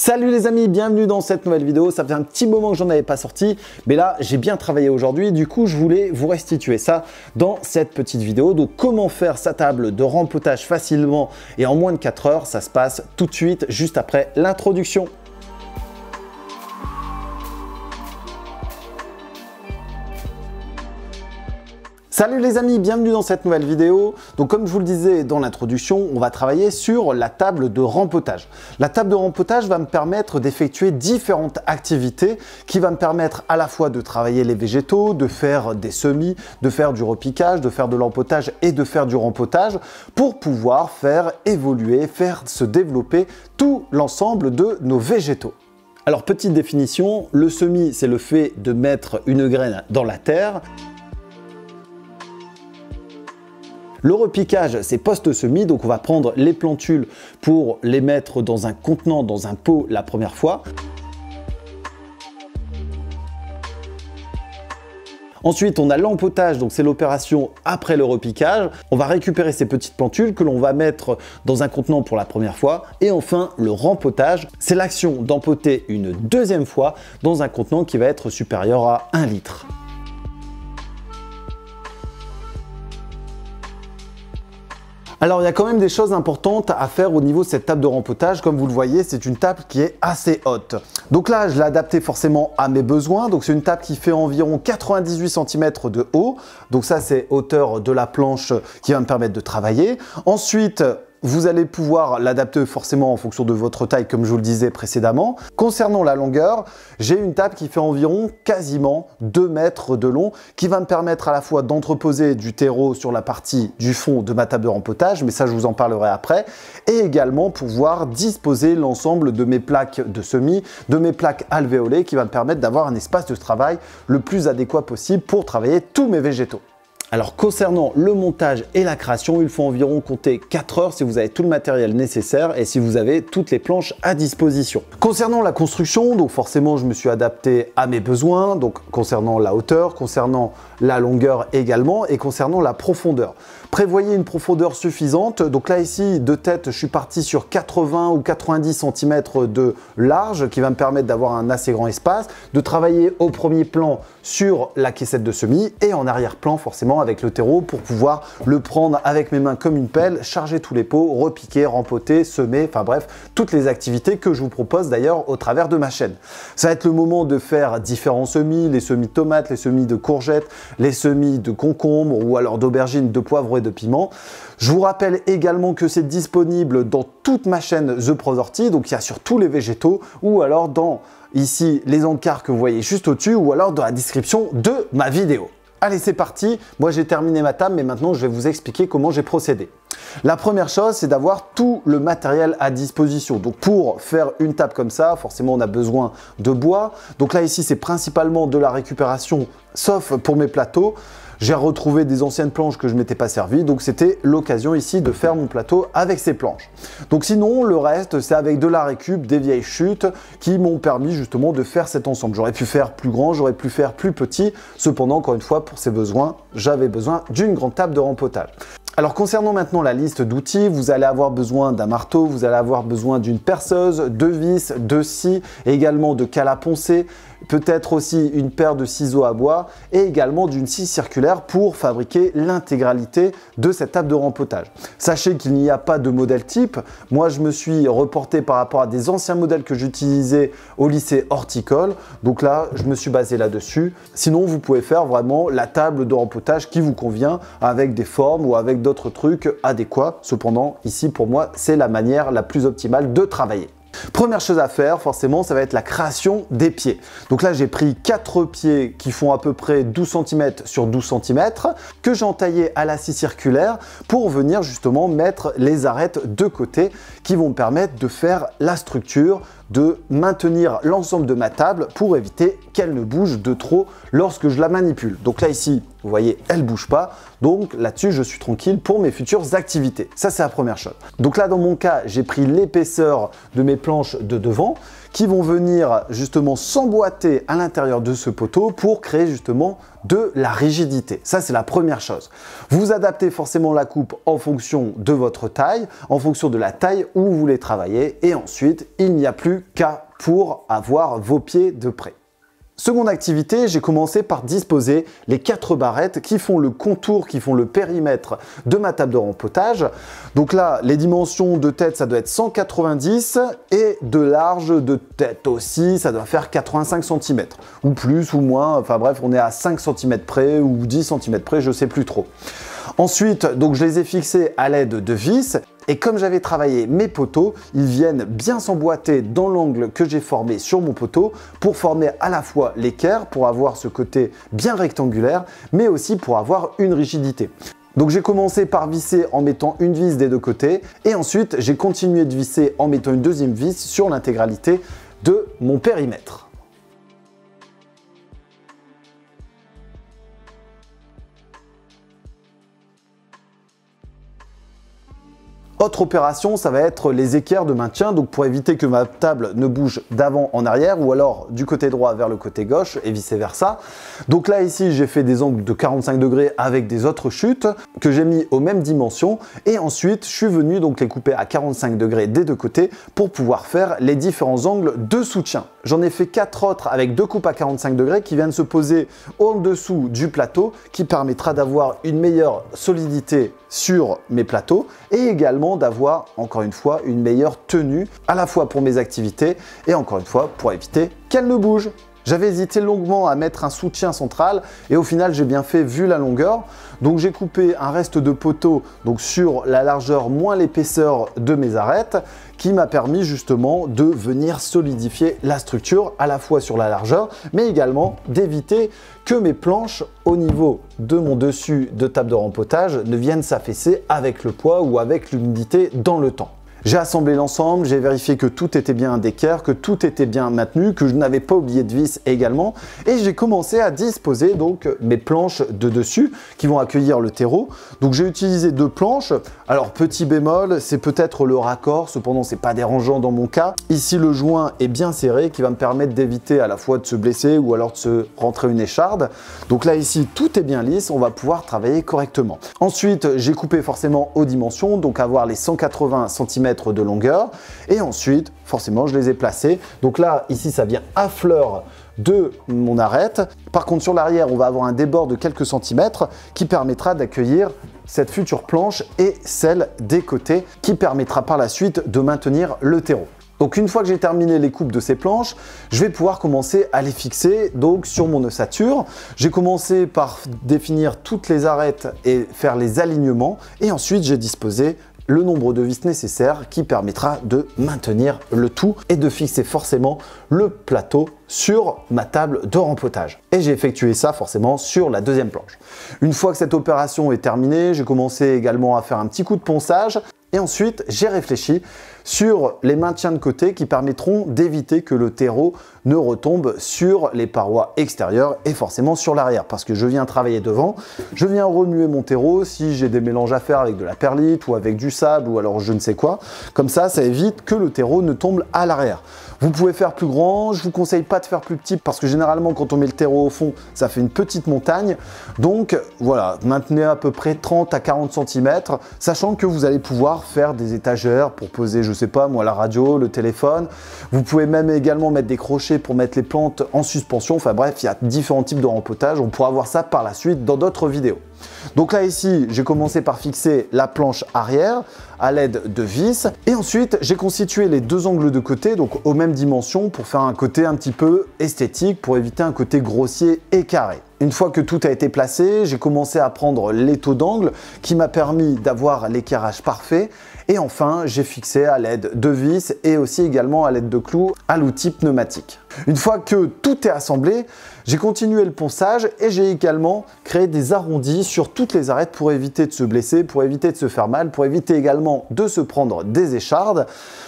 Salut les amis, bienvenue dans cette nouvelle vidéo. Ça fait un petit moment que j'en avais pas sorti, mais là j'ai bien travaillé aujourd'hui. Du coup, je voulais vous restituer ça dans cette petite vidéo. Donc, comment faire sa table de rempotage facilement et en moins de 4 heures, ça se passe tout de suite, juste après l'introduction. Salut les amis, bienvenue dans cette nouvelle vidéo. Donc comme je vous le disais dans l'introduction, on va travailler sur la table de rempotage. La table de rempotage va me permettre d'effectuer différentes activités qui va me permettre à la fois de travailler les végétaux, de faire des semis, de faire du repiquage, de faire de l'empotage et de faire du rempotage pour pouvoir faire évoluer, faire se développer tout l'ensemble de nos végétaux. Alors petite définition, le semis c'est le fait de mettre une graine dans la terre. Le repiquage, c'est post-semis, donc on va prendre les plantules pour les mettre dans un contenant, dans un pot la première fois. Ensuite, on a l'empotage, donc c'est l'opération après le repiquage. On va récupérer ces petites plantules que l'on va mettre dans un contenant pour la première fois. Et enfin, le rempotage, c'est l'action d'empoter une deuxième fois dans un contenant qui va être supérieur à 1 litre. Alors, il y a quand même des choses importantes à faire au niveau de cette table de rempotage. Comme vous le voyez, c'est une table qui est assez haute. Donc là, je l'ai adaptée forcément à mes besoins. Donc, c'est une table qui fait environ 98 cm de haut. Donc ça, c'est hauteur de la planche qui va me permettre de travailler. Ensuite, vous allez pouvoir l'adapter forcément en fonction de votre taille, comme je vous le disais précédemment. Concernant la longueur, j'ai une table qui fait environ quasiment 2 mètres de long, qui va me permettre à la fois d'entreposer du terreau sur la partie du fond de ma table de rempotage, mais ça je vous en parlerai après, et également pouvoir disposer l'ensemble de mes plaques de semis, de mes plaques alvéolées, qui va me permettre d'avoir un espace de travail le plus adéquat possible pour travailler tous mes végétaux. Alors concernant le montage et la création, il faut environ compter 4 heures si vous avez tout le matériel nécessaire et si vous avez toutes les planches à disposition. Concernant la construction, donc forcément je me suis adapté à mes besoins, donc concernant la hauteur, concernant la longueur également et concernant la profondeur. Prévoyez une profondeur suffisante, donc là ici de tête je suis parti sur 80 ou 90 cm de large qui va me permettre d'avoir un assez grand espace, de travailler au premier plan sur la caissette de semis et en arrière-plan forcément avec le terreau pour pouvoir le prendre avec mes mains comme une pelle, charger tous les pots, repiquer, rempoter, semer, enfin bref, toutes les activités que je vous propose d'ailleurs au travers de ma chaîne. Ça va être le moment de faire différents semis, les semis de tomates, les semis de courgettes, les semis de concombres ou alors d'aubergines, de poivrons et de piments. Je vous rappelle également que c'est disponible dans toute ma chaîne The Prosorty, donc il y a sur tous les végétaux ou alors dans ici les encarts que vous voyez juste au-dessus ou alors dans la description de ma vidéo. Allez, c'est parti. Moi, j'ai terminé ma table, mais maintenant, je vais vous expliquer comment j'ai procédé. La première chose, c'est d'avoir tout le matériel à disposition. Donc, pour faire une table comme ça, forcément, on a besoin de bois. Donc là, ici, c'est principalement de la récupération, sauf pour mes plateaux. J'ai retrouvé des anciennes planches que je ne m'étais pas servi, donc c'était l'occasion ici de faire mon plateau avec ces planches. Donc sinon, le reste, c'est avec de la récup, des vieilles chutes qui m'ont permis justement de faire cet ensemble. J'aurais pu faire plus grand, j'aurais pu faire plus petit. Cependant, encore une fois, pour ces besoins, j'avais besoin d'une grande table de rempotage. Alors concernant maintenant la liste d'outils, vous allez avoir besoin d'un marteau, vous allez avoir besoin d'une perceuse, de vis, de scie, également de cale à poncer, peut-être aussi une paire de ciseaux à bois et également d'une scie circulaire pour fabriquer l'intégralité de cette table de rempotage. Sachez qu'il n'y a pas de modèle type. Moi, je me suis reporté par rapport à des anciens modèles que j'utilisais au lycée horticole. Donc là, je me suis basé là-dessus. Sinon, vous pouvez faire vraiment la table de rempotage qui vous convient avec des formes ou avec d'autres trucs adéquats. Cependant, ici, pour moi, c'est la manière la plus optimale de travailler. Première chose à faire, forcément, ça va être la création des pieds. Donc là, j'ai pris 4 pieds qui font à peu près 12 cm sur 12 cm que j'ai entaillé à la scie circulaire pour venir justement mettre les arêtes de côté qui vont me permettre de faire la structure, de maintenir l'ensemble de ma table pour éviter qu'elle ne bouge de trop lorsque je la manipule. Donc là ici, vous voyez, elle ne bouge pas. Donc là-dessus, je suis tranquille pour mes futures activités. Ça, c'est la première chose. Donc là, dans mon cas, j'ai pris l'épaisseur de mes planches de devant qui vont venir justement s'emboîter à l'intérieur de ce poteau pour créer justement de la rigidité. Ça, c'est la première chose. Vous adaptez forcément la coupe en fonction de votre taille, en fonction de la taille où vous voulez travailler, et ensuite, il n'y a plus qu'à pour avoir vos pieds de près. Seconde activité, j'ai commencé par disposer les 4 barrettes qui font le contour, qui font le périmètre de ma table de rempotage. Donc là, les dimensions de tête, ça doit être 190 et de large de tête aussi, ça doit faire 85 cm. Ou plus ou moins, enfin bref, on est à 5 cm près ou 10 cm près, je sais plus trop. Ensuite, donc je les ai fixés à l'aide de vis. Et comme j'avais travaillé mes poteaux, ils viennent bien s'emboîter dans l'angle que j'ai formé sur mon poteau pour former à la fois l'équerre, pour avoir ce côté bien rectangulaire, mais aussi pour avoir une rigidité. Donc j'ai commencé par visser en mettant une vis des deux côtés et ensuite j'ai continué de visser en mettant une deuxième vis sur l'intégralité de mon périmètre. Autre opération, ça va être les équerres de maintien, donc pour éviter que ma table ne bouge d'avant en arrière ou alors du côté droit vers le côté gauche et vice versa. Donc là ici j'ai fait des angles de 45 degrés avec des autres chutes que j'ai mis aux mêmes dimensions et ensuite je suis venu donc les couper à 45 degrés des deux côtés pour pouvoir faire les différents angles de soutien. J'en ai fait 4 autres avec 2 coupes à 45 degrés qui viennent se poser en dessous du plateau qui permettra d'avoir une meilleure solidité sur mes plateaux et également d'avoir encore une fois une meilleure tenue à la fois pour mes activités et encore une fois pour éviter qu'elles ne bougent. J'avais hésité longuement à mettre un soutien central et au final j'ai bien fait vu la longueur. Donc j'ai coupé un reste de poteau donc sur la largeur moins l'épaisseur de mes arêtes qui m'a permis justement de venir solidifier la structure à la fois sur la largeur mais également d'éviter que mes planches au niveau de mon dessus de table de rempotage ne viennent s'affaisser avec le poids ou avec l'humidité dans le temps. J'ai assemblé l'ensemble, j'ai vérifié que tout était bien d'équerre, que tout était bien maintenu, que je n'avais pas oublié de vis également et j'ai commencé à disposer donc mes planches de dessus qui vont accueillir le terreau. Donc j'ai utilisé 2 planches. Alors petit bémol, c'est peut-être le raccord, cependant c'est pas dérangeant dans mon cas. Ici le joint est bien serré qui va me permettre d'éviter à la fois de se blesser ou alors de se rentrer une écharde. Donc là ici tout est bien lisse, on va pouvoir travailler correctement. Ensuite j'ai coupé forcément aux dimensions, donc avoir les 180 cm de longueur et ensuite forcément je les ai placés. Donc là ici ça vient à fleur de mon arête. Par contre sur l'arrière on va avoir un débord de quelques centimètres qui permettra d'accueillir cette future planche et celle des côtés qui permettra par la suite de maintenir le terreau. Donc une fois que j'ai terminé les coupes de ces planches, je vais pouvoir commencer à les fixer donc sur mon ossature. J'ai commencé par définir toutes les arêtes et faire les alignements et ensuite j'ai disposé le nombre de vis nécessaires qui permettra de maintenir le tout et de fixer forcément le plateau sur ma table de rempotage. Et j'ai effectué ça forcément sur la deuxième planche. Une fois que cette opération est terminée, j'ai commencé également à faire un petit coup de ponçage et ensuite j'ai réfléchi sur les maintiens de côté qui permettront d'éviter que le terreau ne retombe sur les parois extérieures et forcément sur l'arrière parce que je viens travailler devant, je viens remuer mon terreau si j'ai des mélanges à faire avec de la perlite ou avec du sable ou alors je ne sais quoi. Comme ça évite que le terreau ne tombe à l'arrière. Vous pouvez faire plus grand, je vous conseille pas de faire plus petit parce que généralement quand on met le terreau au fond, ça fait une petite montagne. Donc voilà, maintenez à peu près 30 à 40 cm, sachant que vous allez pouvoir faire des étagères pour poser, je sais pas moi, la radio, le téléphone. Vous pouvez même également mettre des crochets pour mettre les plantes en suspension. Enfin bref, il y a différents types de rempotage. On pourra voir ça par la suite dans d'autres vidéos. Donc là ici, j'ai commencé par fixer la planche arrière à l'aide de vis et ensuite j'ai constitué les 2 angles de côté donc aux mêmes dimensions pour faire un côté un petit peu esthétique pour éviter un côté grossier et carré. Une fois que tout a été placé, j'ai commencé à prendre l'étau d'angle qui m'a permis d'avoir l'équerrage parfait et enfin j'ai fixé à l'aide de vis et aussi également à l'aide de clous à l'outil pneumatique. Une fois que tout est assemblé, J'ai continué le ponçage et j'ai également créé des arrondis sur toutes les arêtes pour éviter de se blesser, pour éviter de se faire mal, pour éviter également de se prendre des échardes.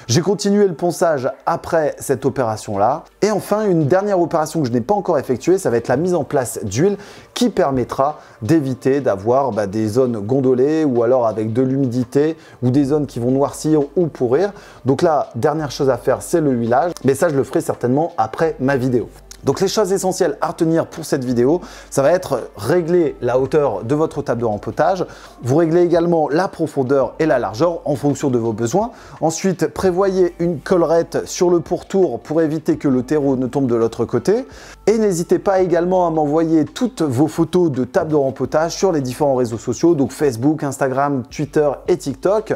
J'ai continué le ponçage après cette opération-là. Et enfin, une dernière opération que je n'ai pas encore effectuée, ça va être la mise en place d'huile qui permettra d'éviter d'avoir des zones gondolées ou alors avec de l'humidité ou des zones qui vont noircir ou pourrir. Donc là, dernière chose à faire, c'est le huilage. Mais ça, je le ferai certainement après ma vidéo. Donc les choses essentielles à retenir pour cette vidéo, ça va être régler la hauteur de votre table de rempotage. Vous réglez également la profondeur et la largeur en fonction de vos besoins. Ensuite, prévoyez une collerette sur le pourtour pour éviter que le terreau ne tombe de l'autre côté. Et n'hésitez pas également à m'envoyer toutes vos photos de table de rempotage sur les différents réseaux sociaux, donc Facebook, Instagram, Twitter et TikTok.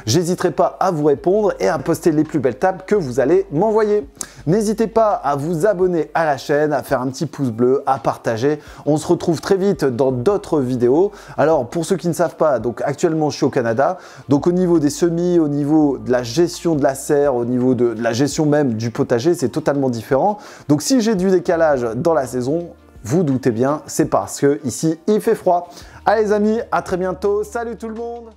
J'hésiterai pas à vous répondre et à poster les plus belles tables que vous allez m'envoyer. N'hésitez pas à vous abonner à la chaîne, à faire un petit pouce bleu, à partager. On se retrouve très vite dans d'autres vidéos. Alors pour ceux qui ne savent pas, donc actuellement je suis au Canada. Donc au niveau des semis, au niveau de la gestion de la serre, au niveau de la gestion même du potager, c'est totalement différent. Donc si j'ai du décalage dans la saison, vous doutez bien, c'est parce que ici il fait froid. Allez les amis, à très bientôt. Salut tout le monde!